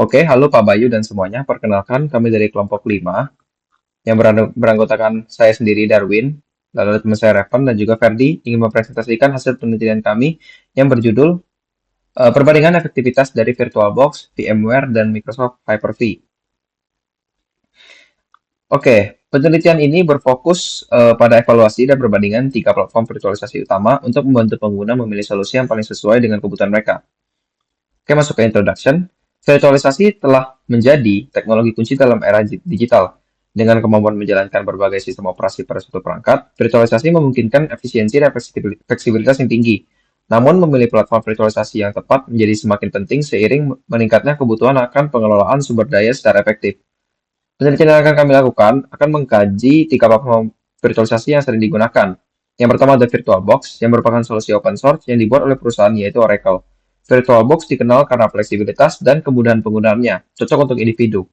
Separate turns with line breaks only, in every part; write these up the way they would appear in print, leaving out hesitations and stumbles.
Oke, halo Pak Bayu dan semuanya. Perkenalkan, kami dari kelompok 5 yang beranggotakan saya sendiri Darwin, lalu ada teman saya Revan dan juga Ferdi ingin mempresentasikan hasil penelitian kami yang berjudul Perbandingan Efektivitas dari VirtualBox, VMware, dan Microsoft Hyper-V. Oke, penelitian ini berfokus pada evaluasi dan perbandingan tiga platform virtualisasi utama untuk membantu pengguna memilih solusi yang paling sesuai dengan kebutuhan mereka. Oke, masuk ke introduction. Virtualisasi telah menjadi teknologi kunci dalam era digital. Dengan kemampuan menjalankan berbagai sistem operasi pada suatu perangkat, virtualisasi memungkinkan efisiensi dan fleksibilitas yang tinggi. Namun, memilih platform virtualisasi yang tepat menjadi semakin penting seiring meningkatnya kebutuhan akan pengelolaan sumber daya secara efektif. Penelitian yang akan kami lakukan akan mengkaji tiga platform virtualisasi yang sering digunakan. Yang pertama ada VirtualBox, yang merupakan solusi open source yang dibuat oleh perusahaan yaitu Oracle. VirtualBox dikenal karena fleksibilitas dan kemudahan penggunaannya, cocok untuk individu.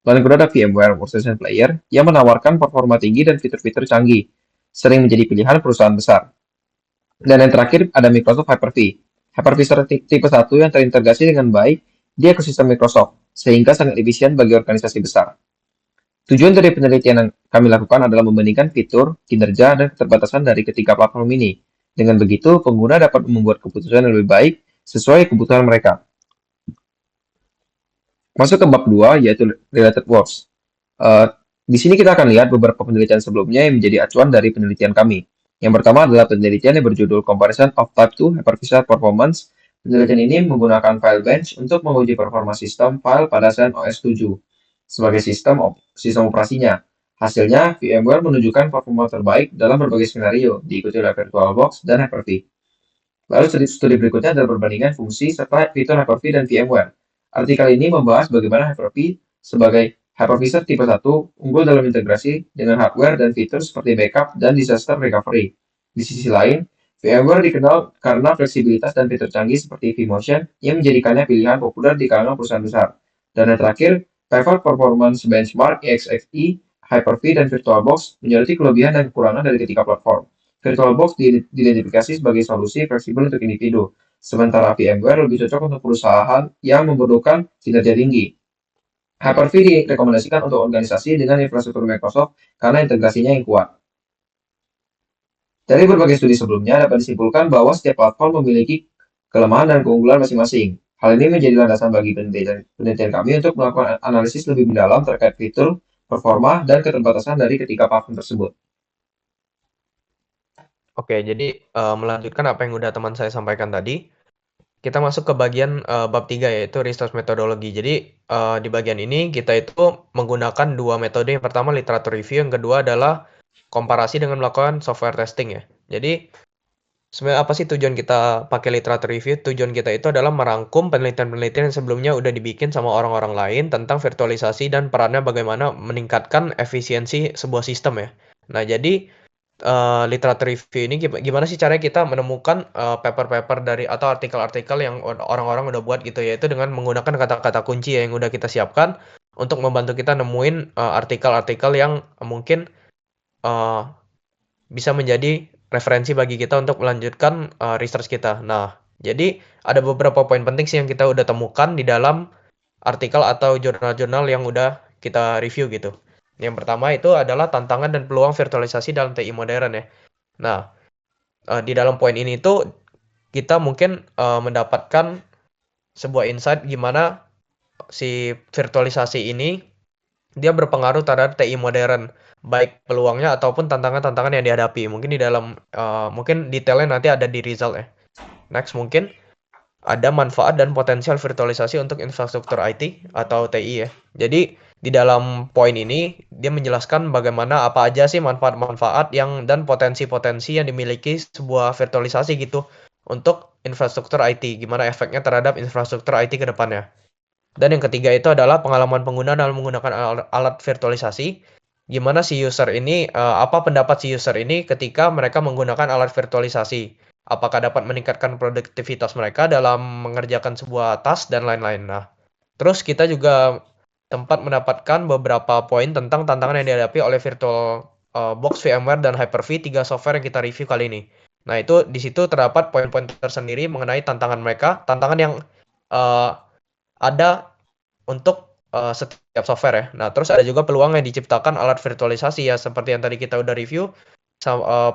Lalu yang kedua ada VMware Workstation Player, yang menawarkan performa tinggi dan fitur-fitur canggih, sering menjadi pilihan perusahaan besar. Dan yang terakhir ada Microsoft Hyper-V. Hyper-V tipe 1 yang terintegrasi dengan baik di ekosistem Microsoft, sehingga sangat efisien bagi organisasi besar. Tujuan dari penelitian yang kami lakukan adalah membandingkan fitur, kinerja, dan keterbatasan dari ketiga platform ini. Dengan begitu, pengguna dapat membuat keputusan yang lebih baik sesuai kebutuhan mereka. Masuk ke bab 2, yaitu Related Works. Uh, di sini kita akan lihat beberapa penelitian sebelumnya yang menjadi acuan dari penelitian kami. Yang pertama adalah penelitian yang berjudul Comparison of Type 2 Hypervisor Performance. Penelitian ini menggunakan Filebench untuk menguji performa sistem file pada Zen OS 7 sebagai sistem operasinya. Hasilnya, VMware menunjukkan performa terbaik dalam berbagai skenario, diikuti oleh VirtualBox dan Hyper-V. Lalu studi berikutnya adalah perbandingan fungsi serta fitur Hyper-V dan VMware. Artikel ini membahas bagaimana Hyper-V sebagai hypervisor tipe 1 unggul dalam integrasi dengan hardware dan fitur seperti backup dan disaster recovery. Di sisi lain, VMware dikenal karena fleksibilitas dan fitur canggih seperti vMotion yang menjadikannya pilihan populer di kalangan perusahaan besar. Dan yang terakhir, Pivot Performance Benchmark EXXI, Hyper-V, dan VirtualBox menyoroti kelebihan dan kekurangan dari ketiga platform. VirtualBox diidentifikasi sebagai solusi fleksibel untuk individu, sementara VMware lebih cocok untuk perusahaan yang membutuhkan kinerja tinggi. Hyper-V direkomendasikan untuk organisasi dengan infrastruktur Microsoft karena integrasinya yang kuat. Dari berbagai studi sebelumnya dapat disimpulkan bahwa setiap platform memiliki kelemahan dan keunggulan masing-masing. Hal ini menjadi landasan bagi penelitian kami untuk melakukan analisis lebih mendalam terkait fitur, performa, dan keterbatasan dari ketiga platform tersebut.
Oke, jadi melanjutkan apa yang udah teman saya sampaikan tadi, kita masuk ke bagian bab 3 yaitu research methodology. Jadi di bagian ini kita itu menggunakan dua metode. Yang pertama literatur review, yang kedua adalah komparasi dengan melakukan software testing ya. Jadi sebenarnya apa sih tujuan kita pakai literatur review? Tujuan kita itu adalah merangkum penelitian-penelitian yang sebelumnya udah dibikin sama orang-orang lain tentang virtualisasi dan perannya bagaimana meningkatkan efisiensi sebuah sistem ya. Nah, jadi literatur review ini gimana sih caranya kita menemukan paper-paper dari atau artikel-artikel yang orang-orang udah buat gitu, yaitu dengan menggunakan kata-kata kunci yang udah kita siapkan untuk membantu kita nemuin artikel-artikel yang mungkin bisa menjadi referensi bagi kita untuk melanjutkan research kita. Nah, jadi ada beberapa poin penting sih yang kita udah temukan di dalam artikel atau jurnal-jurnal yang udah kita review gitu. Yang pertama itu adalah tantangan dan peluang virtualisasi dalam TI modern ya. Nah, di dalam poin ini tuh kita mungkin mendapatkan sebuah insight gimana si virtualisasi ini dia berpengaruh terhadap TI modern, baik peluangnya ataupun tantangan-tantangan yang dihadapi. Mungkin di dalam mungkin detailnya nanti ada di result ya. Next mungkin ada manfaat dan potensial virtualisasi untuk infrastruktur IT atau TI ya. Jadi di dalam poin ini dia menjelaskan bagaimana apa aja sih manfaat-manfaat yang dan potensi-potensi yang dimiliki sebuah virtualisasi gitu untuk infrastruktur IT. Gimana efeknya terhadap infrastruktur IT ke depannya. Dan yang ketiga itu adalah pengalaman pengguna dalam menggunakan alat virtualisasi. Gimana si user ini, apa pendapat si user ini ketika mereka menggunakan alat virtualisasi. Apakah dapat meningkatkan produktivitas mereka dalam mengerjakan sebuah task dan lain-lain. Nah, terus kita juga tempat mendapatkan beberapa poin tentang tantangan yang dihadapi oleh Virtual Box, VMware, dan Hyper-V, 3 software yang kita review kali ini. Nah, itu di situ terdapat poin-poin tersendiri mengenai tantangan mereka, tantangan yang ada untuk setiap software ya. Nah, terus ada juga peluang yang diciptakan alat virtualisasi ya, seperti yang tadi kita udah review.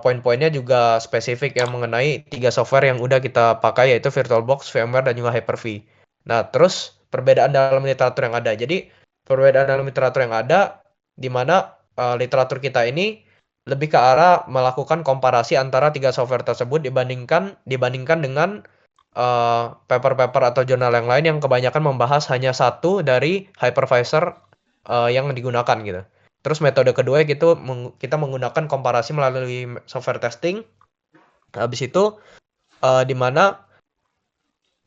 Poin-poinnya juga spesifik yang mengenai 3 software yang udah kita pakai, yaitu VirtualBox, VMware, dan juga Hyper-V. Nah, terus perbedaan dalam literatur yang ada. Jadi, perbedaan dalam literatur yang ada, di mana literatur kita ini lebih ke arah melakukan komparasi antara 3 software tersebut dibandingkan dengan paper-paper atau jurnal yang lain yang kebanyakan membahas hanya satu dari hypervisor yang digunakan gitu. Terus metode kedua gitu kita menggunakan komparasi melalui software testing. Habis itu di mana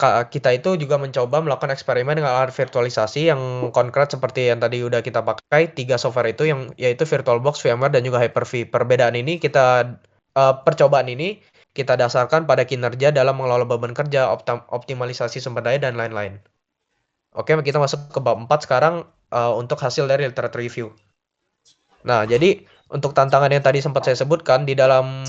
kita itu juga mencoba melakukan eksperimen dengan alat virtualisasi yang konkret seperti yang tadi udah kita pakai 3 software itu yang yaitu VirtualBox, VMware, dan juga Hyper-V. Percobaan ini kita dasarkan pada kinerja dalam mengelola beban kerja, optimalisasi sumber daya, dan lain-lain. Oke, kita masuk ke bab 4 sekarang untuk hasil dari literatur review. Nah, jadi untuk tantangan yang tadi sempat saya sebutkan di dalam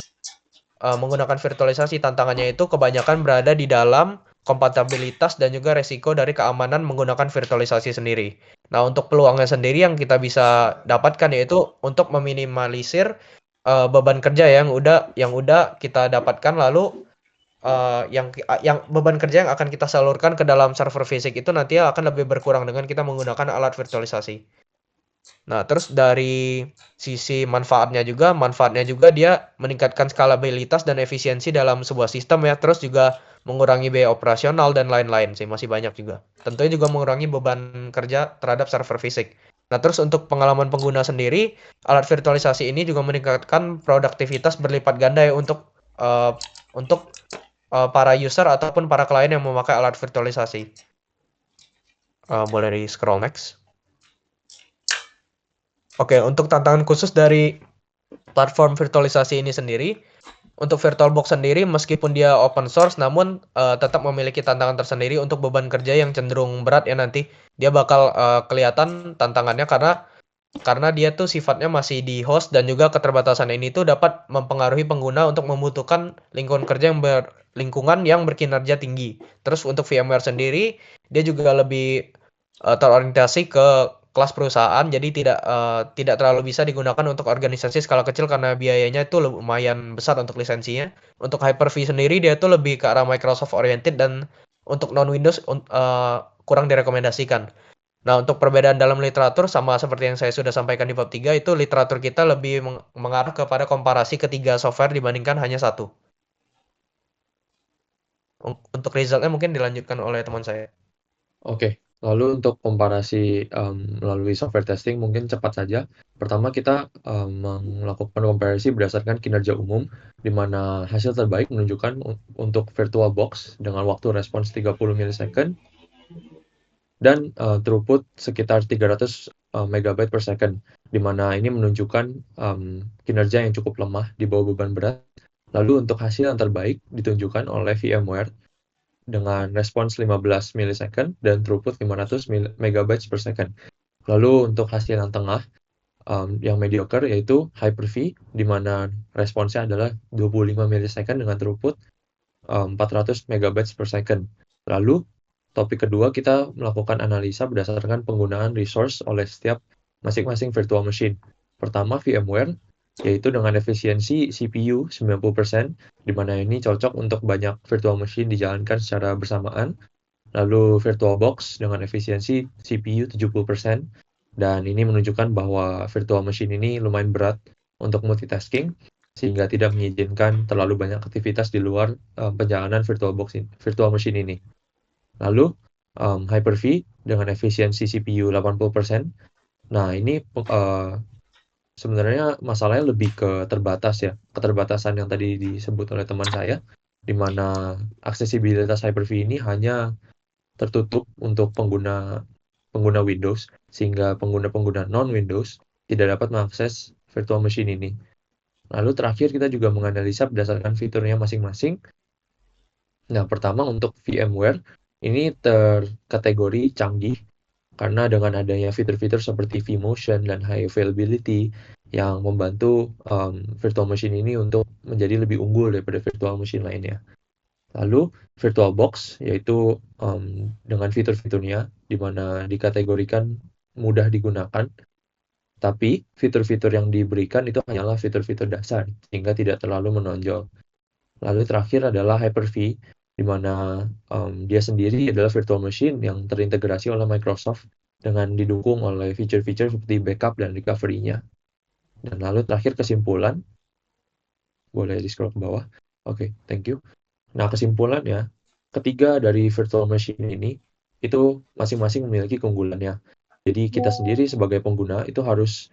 menggunakan virtualisasi, tantangannya itu kebanyakan berada di dalam kompatibilitas dan juga resiko dari keamanan menggunakan virtualisasi sendiri. Nah, untuk peluangnya sendiri yang kita bisa dapatkan yaitu untuk meminimalisir beban kerja yang udah kita dapatkan, lalu yang beban kerja yang akan kita salurkan ke dalam server fisik itu nanti akan lebih berkurang dengan kita menggunakan alat virtualisasi. Nah, terus dari sisi manfaatnya juga dia meningkatkan skalabilitas dan efisiensi dalam sebuah sistem ya, terus juga mengurangi biaya operasional dan lain-lain sih, masih banyak juga. Tentunya juga mengurangi beban kerja terhadap server fisik. Nah, terus untuk pengalaman pengguna sendiri, alat virtualisasi ini juga meningkatkan produktivitas berlipat ganda ya untuk para user ataupun para klien yang memakai alat virtualisasi. Boleh di scroll next. Oke, untuk tantangan khusus dari platform virtualisasi ini sendiri, untuk VirtualBox sendiri meskipun dia open source namun tetap memiliki tantangan tersendiri untuk beban kerja yang cenderung berat ya nanti. Dia bakal kelihatan tantangannya karena dia tuh sifatnya masih di host dan juga keterbatasan ini tuh dapat mempengaruhi pengguna untuk membutuhkan lingkungan yang berkinerja tinggi. Terus untuk VMware sendiri, dia juga lebih terorientasi ke kelas perusahaan, jadi tidak terlalu bisa digunakan untuk organisasi skala kecil karena biayanya itu lumayan besar untuk lisensinya. Untuk Hyper-V sendiri dia tuh lebih ke arah Microsoft oriented dan untuk non Windows kurang direkomendasikan. Nah, untuk perbedaan dalam literatur sama seperti yang saya sudah sampaikan di bab 3 itu literatur kita lebih mengarah kepada komparasi ketiga software dibandingkan hanya satu. Untuk resultnya mungkin dilanjutkan oleh teman saya.
Oke, lalu untuk komparasi melalui software testing mungkin cepat saja. Pertama kita melakukan komparasi berdasarkan kinerja umum, di mana hasil terbaik menunjukkan untuk VirtualBox dengan waktu respons 30 millisecond dan throughput sekitar 300 megabyte per second, di mana ini menunjukkan kinerja yang cukup lemah di bawah beban berat. Lalu untuk hasil yang terbaik ditunjukkan oleh VMware dengan respons 15 millisecond dan throughput 500 megabytes per second. Lalu untuk hasil yang tengah, yang mediocre yaitu Hyper-V, di mana responsnya adalah 25 millisecond dengan throughput 400 megabytes per second. Lalu topik kedua kita melakukan analisa berdasarkan penggunaan resource oleh setiap masing-masing virtual machine. Pertama VMware, yaitu dengan efisiensi CPU 90%, di mana ini cocok untuk banyak virtual machine dijalankan secara bersamaan. Lalu VirtualBox dengan efisiensi CPU 70%, dan ini menunjukkan bahwa virtual machine ini lumayan berat untuk multitasking, sehingga tidak mengizinkan terlalu banyak aktivitas di luar perjalanan virtual machine ini. Lalu Hyper-V dengan efisiensi CPU 80%. Nah, ini sebenarnya masalahnya lebih ke keterbatasan yang tadi disebut oleh teman saya, di mana aksesibilitas Hyper-V ini hanya tertutup untuk pengguna Windows, sehingga pengguna non-Windows tidak dapat mengakses virtual machine ini. Lalu terakhir kita juga menganalisa berdasarkan fiturnya masing-masing. Nah, pertama untuk VMware, ini terkategori canggih karena dengan adanya fitur-fitur seperti vMotion dan High Availability yang membantu virtual machine ini untuk menjadi lebih unggul daripada virtual machine lainnya. Lalu VirtualBox yaitu dengan fitur-fiturnya di mana dikategorikan mudah digunakan, tapi fitur-fitur yang diberikan itu hanyalah fitur-fitur dasar sehingga tidak terlalu menonjol. Lalu terakhir adalah Hyper-V di mana dia sendiri adalah virtual machine yang terintegrasi oleh Microsoft dengan didukung oleh fitur-fitur seperti backup dan recovery-nya. Dan lalu terakhir kesimpulan, boleh di-scroll ke bawah. Oke, thank you. Nah, kesimpulannya, ketiga dari virtual machine ini itu masing-masing memiliki keunggulannya. Jadi kita sendiri sebagai pengguna itu harus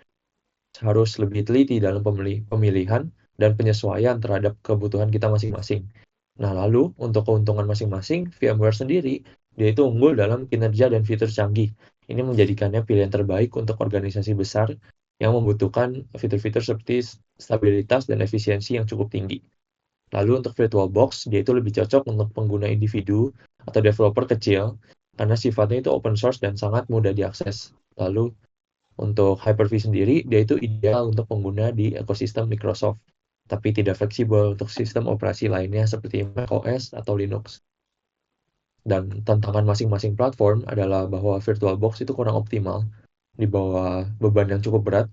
lebih teliti dalam pemilihan dan penyesuaian terhadap kebutuhan kita masing-masing. Nah, lalu untuk keuntungan masing-masing, VMware sendiri dia itu unggul dalam kinerja dan fitur canggih. Ini menjadikannya pilihan terbaik untuk organisasi besar yang membutuhkan fitur-fitur seperti stabilitas dan efisiensi yang cukup tinggi. Lalu untuk VirtualBox, dia itu lebih cocok untuk pengguna individu atau developer kecil karena sifatnya itu open source dan sangat mudah diakses. Lalu untuk Hyper-V sendiri, dia itu ideal untuk pengguna di ekosistem Microsoft, tapi tidak fleksibel untuk sistem operasi lainnya seperti macOS atau Linux. Dan tantangan masing-masing platform adalah bahwa VirtualBox itu kurang optimal di bawah beban yang cukup berat,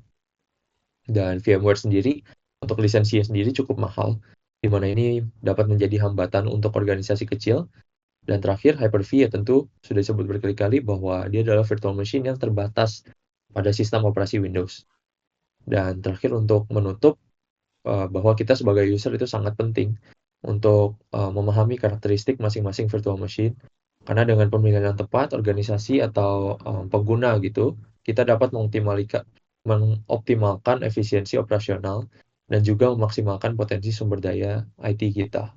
dan VMware sendiri untuk lisensinya sendiri cukup mahal, di mana ini dapat menjadi hambatan untuk organisasi kecil. Dan terakhir, Hyper-V ya tentu sudah disebut berkali-kali bahwa dia adalah virtual machine yang terbatas pada sistem operasi Windows. Dan terakhir untuk menutup, bahwa kita sebagai user itu sangat penting untuk memahami karakteristik masing-masing virtual machine, karena dengan pemilihan yang tepat, organisasi atau pengguna gitu, kita dapat mengoptimalkan efisiensi operasional dan juga memaksimalkan potensi sumber daya IT kita.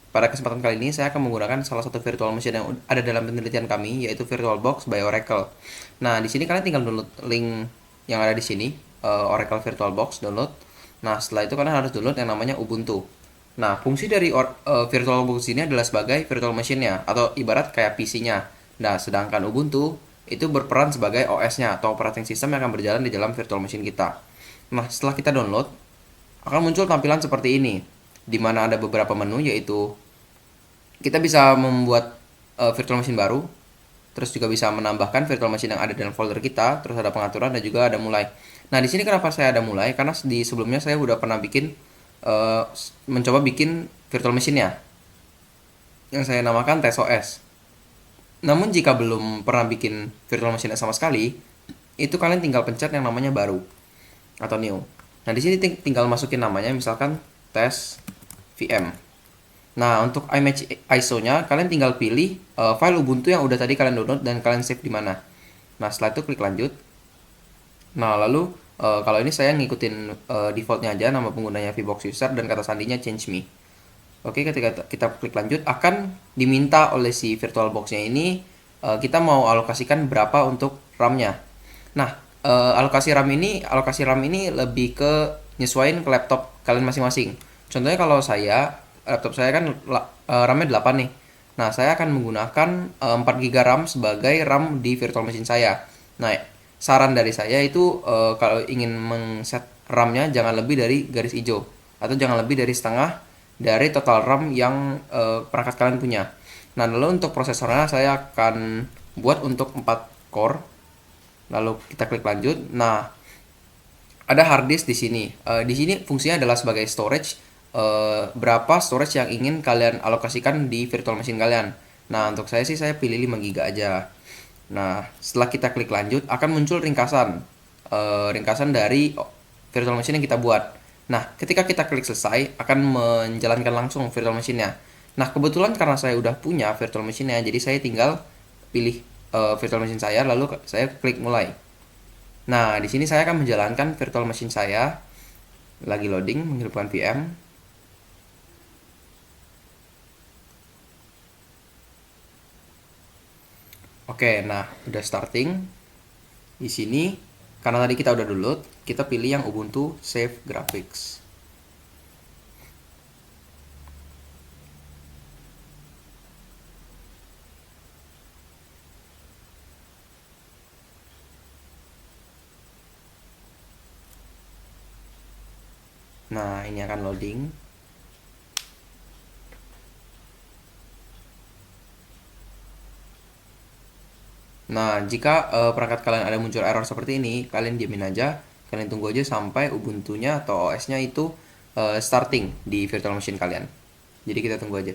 Pada kesempatan kali ini saya akan menggunakan salah satu virtual machine yang ada dalam penelitian kami, yaitu VirtualBox by Oracle. Nah, di sini kalian tinggal download link yang ada di sini, Oracle VirtualBox download. Nah, setelah itu kalian harus download yang namanya Ubuntu. Nah, fungsi dari VirtualBox ini adalah sebagai virtual machine-nya atau ibarat kayak PC-nya. Nah, sedangkan Ubuntu itu berperan sebagai OS-nya atau operating system yang akan berjalan di dalam virtual machine kita. Nah, setelah kita download, akan muncul tampilan seperti ini, di mana ada beberapa menu, yaitu kita bisa membuat virtual machine baru, terus juga bisa menambahkan virtual machine yang ada dalam folder kita, terus ada pengaturan dan juga ada mulai. Nah, di sini kenapa saya ada mulai? Karena di sebelumnya saya udah pernah mencoba bikin virtual machine-nya yang saya namakan TestOS. Namun jika belum pernah bikin virtual machine sama sekali, itu kalian tinggal pencet yang namanya baru atau new. Nah, di sini tinggal masukin namanya, misalkan test VM. Nah, untuk image ISO-nya kalian tinggal pilih file Ubuntu yang udah tadi kalian download dan kalian save di mana. Nah, setelah itu klik lanjut. Nah, lalu kalau ini saya ngikutin defaultnya aja, nama penggunanya VBox user dan kata sandinya change me. Oke, ketika kita klik lanjut akan diminta oleh si VirtualBox-nya ini kita mau alokasikan berapa untuk RAM-nya. Nah, alokasi RAM ini lebih ke nyesuaiin ke laptop kalian masing-masing. Contohnya kalau laptop saya kan RAM-nya 8 nih. Nah, saya akan menggunakan 4 GB RAM sebagai RAM di virtual machine saya. Nah, saran dari saya itu kalau ingin mengset RAM-nya jangan lebih dari garis hijau atau jangan lebih dari setengah dari total RAM yang perangkat kalian punya. Nah, lalu untuk prosesornya saya akan buat untuk 4 core. Lalu kita klik lanjut. Nah, ada hard disk di sini. Di sini fungsinya adalah sebagai storage. Berapa storage yang ingin kalian alokasikan di virtual machine kalian. Nah, untuk saya sih saya pilih 5 GB aja. Nah, setelah kita klik lanjut akan muncul ringkasan dari virtual machine yang kita buat. Nah, ketika kita klik selesai akan menjalankan langsung virtual machine-nya. Nah, kebetulan karena saya udah punya virtual machine-nya, jadi saya tinggal pilih virtual machine saya, lalu saya klik mulai. Nah, di sini saya akan menjalankan virtual machine saya. Lagi loading, menghidupkan VM. Oke, nah udah starting. Di sini karena tadi kita udah download, kita pilih yang Ubuntu Save Graphics.
Nah, ini akan loading. Nah, jika perangkat kalian ada muncul error seperti ini, kalian diamin aja. Kalian tunggu aja sampai Ubuntu-nya atau OS-nya itu starting di virtual machine kalian. Jadi kita tunggu aja.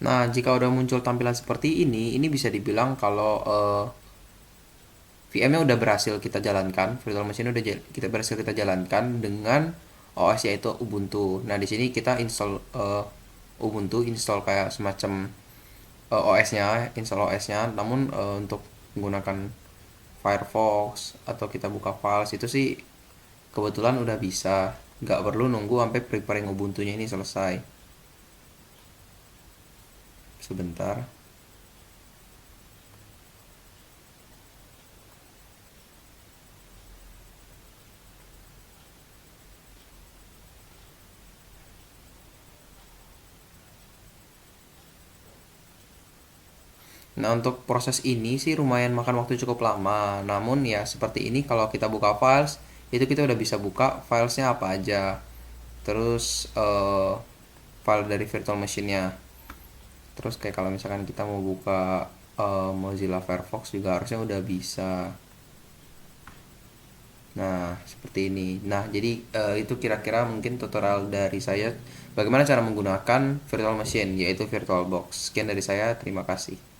Nah, jika udah muncul tampilan seperti ini bisa dibilang kalau VM-nya udah berhasil kita jalankan, virtual machine udah kita berhasil kita jalankan dengan OS yaitu Ubuntu. Nah, di sini kita install Ubuntu, install kayak semacam OS-nya, install OS-nya. Namun untuk menggunakan Firefox atau kita buka files itu sih kebetulan udah bisa. Nggak perlu nunggu sampai preparing Ubuntu-nya ini selesai. Sebentar. Nah, untuk proses ini sih lumayan makan waktu cukup lama. Namun ya seperti ini kalau kita buka files, itu kita udah bisa buka filesnya apa aja. Terus file dari virtual machine-nya. Terus kayak kalau misalkan kita mau buka Mozilla Firefox juga harusnya udah bisa. Nah, seperti ini. Nah, jadi itu kira-kira mungkin tutorial dari saya bagaimana cara menggunakan virtual machine, yaitu VirtualBox. Sekian dari saya, terima kasih.